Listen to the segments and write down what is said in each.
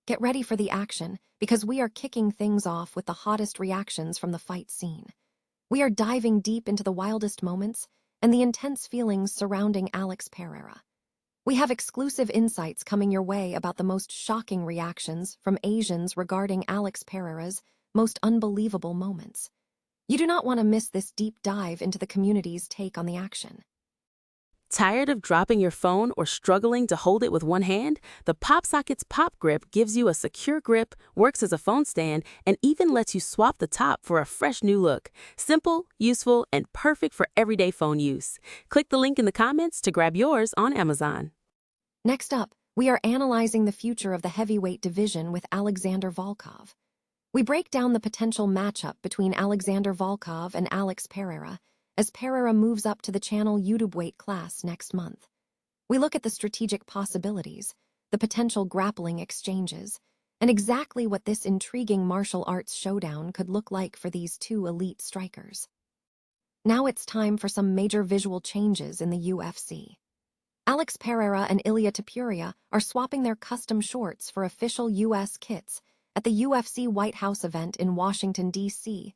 Get ready for the action, because we are kicking things off with the hottest reactions from the fight scene. We are diving deep into the wildest moments and the intense feelings surrounding Alex Pereira. We have exclusive insights coming your way about the most shocking reactions from Asians regarding Alex Pereira's most unbelievable moments. You do not want to miss this deep dive into the community's take on the action. Tired of dropping your phone or struggling to hold it with one hand? The PopSocket's Pop Grip gives you a secure grip, works as a phone stand, and even lets you swap the top for a fresh new look. Simple, useful, and perfect for everyday phone use. Click the link in the comments to grab yours on Amazon. Next up, we are analyzing the future of the heavyweight division with Alexander Volkov. We break down the potential matchup between Alexander Volkov and Alex Pereira as Pereira moves up to the channel YouTube weight class next month. We look at the strategic possibilities, the potential grappling exchanges, and exactly what this intriguing martial arts showdown could look like for these two elite strikers. Now it's time for some major visual changes in the UFC. Alex Pereira and Ilia Topuria are swapping their custom shorts for official US kits at the UFC White House event in Washington, D.C.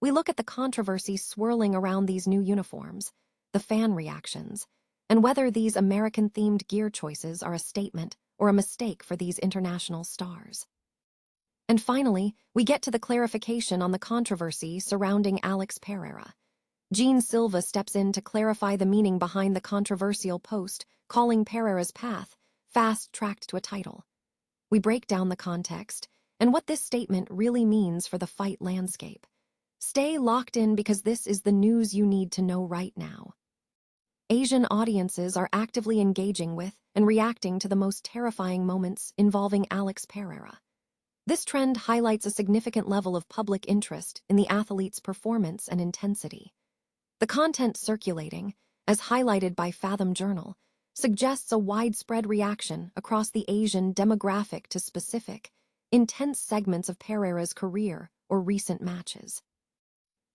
We look at the controversy swirling around these new uniforms, the fan reactions, and whether these American-themed gear choices are a statement or a mistake for these international stars. And finally, we get to the clarification on the controversy surrounding Alex Pereira. Gene Silva steps in to clarify the meaning behind the controversial post calling Pereira's path fast-tracked to a title. We break down the context and what this statement really means for the fight landscape. Stay locked in because this is the news you need to know right now. Asian audiences are actively engaging with and reacting to the most terrifying moments involving Alex Pereira. This trend highlights a significant level of public interest in the athlete's performance and intensity. The content circulating, as highlighted by Fathom Journal, suggests a widespread reaction across the Asian demographic to specific, intense segments of Pereira's career or recent matches.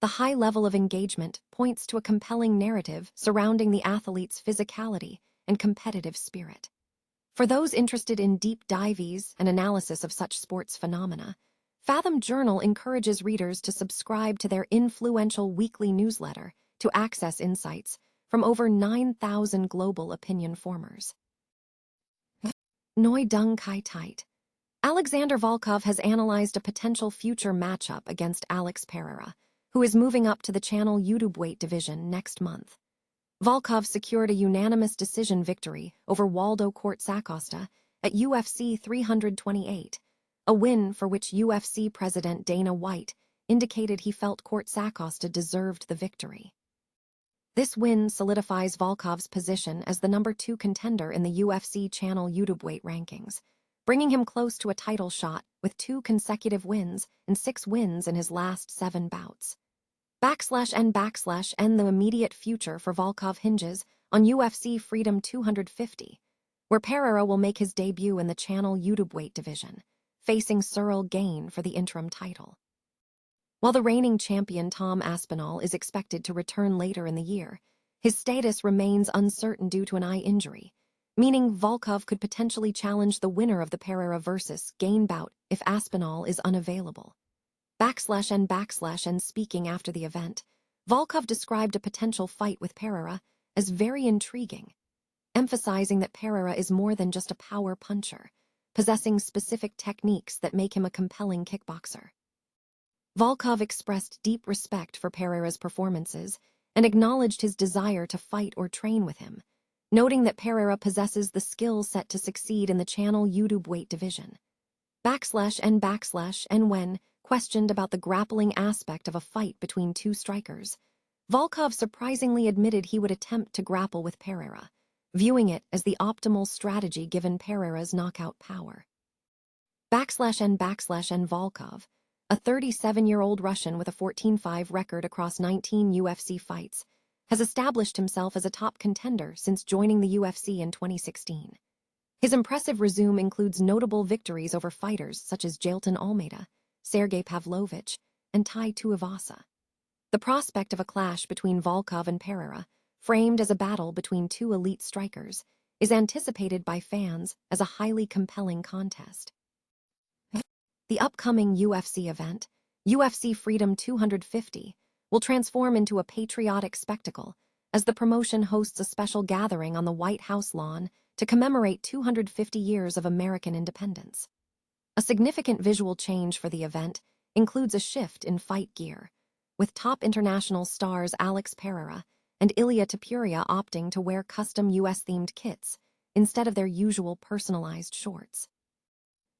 The high level of engagement points to a compelling narrative surrounding the athlete's physicality and competitive spirit. For those interested in deep dives and analysis of such sports phenomena, Fathom Journal encourages readers to subscribe to their influential weekly newsletter to access insights from over 9,000 global opinion formers. Noi Dung Kai Tight. Alexander Volkov has analyzed a potential future matchup against Alex Pereira, who is moving up to the channel YouTube weight division next month. Volkov secured a unanimous decision victory over Waldo Cortsacosta at UFC 328, a win for which UFC President Dana White indicated he felt Cortsacosta deserved the victory. This win solidifies Volkov's position as the #2 contender in the UFC channel YouTube weight rankings, bringing him close to a title shot with 2 consecutive wins and 6 wins in his last 7 bouts. /N the immediate future for Volkov hinges on UFC Freedom 250, where Pereira will make his debut in the channel YouTube weight division, facing Cyril Gane for the interim title. While the reigning champion Tom Aspinall is expected to return later in the year, his status remains uncertain due to an eye injury, meaning Volkov could potentially challenge the winner of the Pereira versus Gane bout if Aspinall is unavailable. /N speaking after the event, Volkov described a potential fight with Pereira as very intriguing, emphasizing that Pereira is more than just a power puncher, possessing specific techniques that make him a compelling kickboxer. Volkov expressed deep respect for Pereira's performances and acknowledged his desire to fight or train with him, noting that Pereira possesses the skill set to succeed in the channel YouTube weight division. /N when questioned about the grappling aspect of a fight between 2 strikers, Volkov surprisingly admitted he would attempt to grapple with Pereira, viewing it as the optimal strategy given Pereira's knockout power. /N Volkov, a 37-year-old Russian with a 14-5 record across 19 UFC fights, has established himself as a top contender since joining the UFC in 2016. His impressive resume includes notable victories over fighters such as Jailton Almeida, Sergey Pavlovich, and Tai Tuivasa. The prospect of a clash between Volkov and Pereira, framed as a battle between 2 elite strikers, is anticipated by fans as a highly compelling contest. The upcoming UFC event, UFC Freedom 250, will transform into a patriotic spectacle as the promotion hosts a special gathering on the White House lawn to commemorate 250 years of American independence. A significant visual change for the event includes a shift in fight gear, with top international stars Alex Pereira and Ilia Topuria opting to wear custom US-themed kits instead of their usual personalized shorts.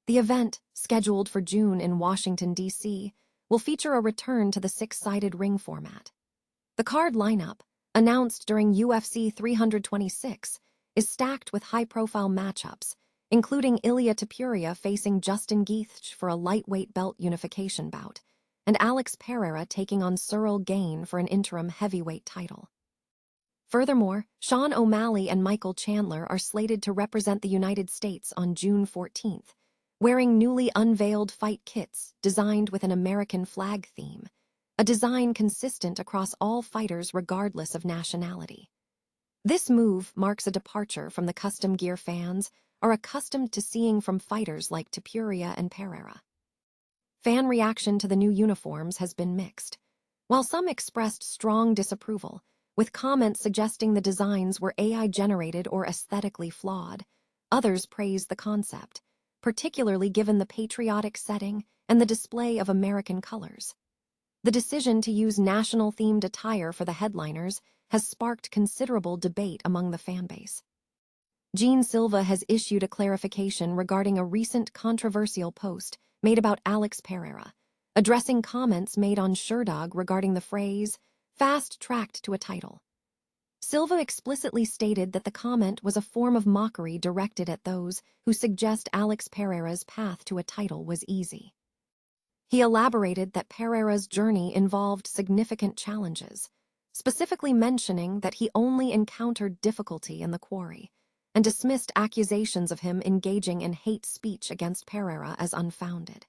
The event, scheduled for June in Washington, D.C., will feature a return to the six-sided ring format. The card lineup, announced during UFC 326, is stacked with high-profile matchups, including Ilia Topuria facing Justin Gaethje for a lightweight belt unification bout, and Alex Pereira taking on Cyril Gane for an interim heavyweight title. Furthermore, Sean O'Malley and Michael Chandler are slated to represent the United States on June 14th, wearing newly unveiled fight kits designed with an American flag theme, a design consistent across all fighters regardless of nationality. This move marks a departure from the custom gear fans are accustomed to seeing from fighters like Topuria and Pereira. Fan reaction to the new uniforms has been mixed. While some expressed strong disapproval, with comments suggesting the designs were AI-generated or aesthetically flawed, others praised the concept, particularly given the patriotic setting and the display of American colors. The decision to use national-themed attire for the headliners has sparked considerable debate among the fanbase. Gene Silva has issued a clarification regarding a recent controversial post made about Alex Pereira, addressing comments made on Sherdog regarding the phrase, fast-tracked to a title. Silva explicitly stated that the comment was a form of mockery directed at those who suggest Alex Pereira's path to a title was easy. He elaborated that Pereira's journey involved significant challenges, specifically mentioning that he only encountered difficulty in the quarry, and dismissed accusations of him engaging in hate speech against Pereira as unfounded.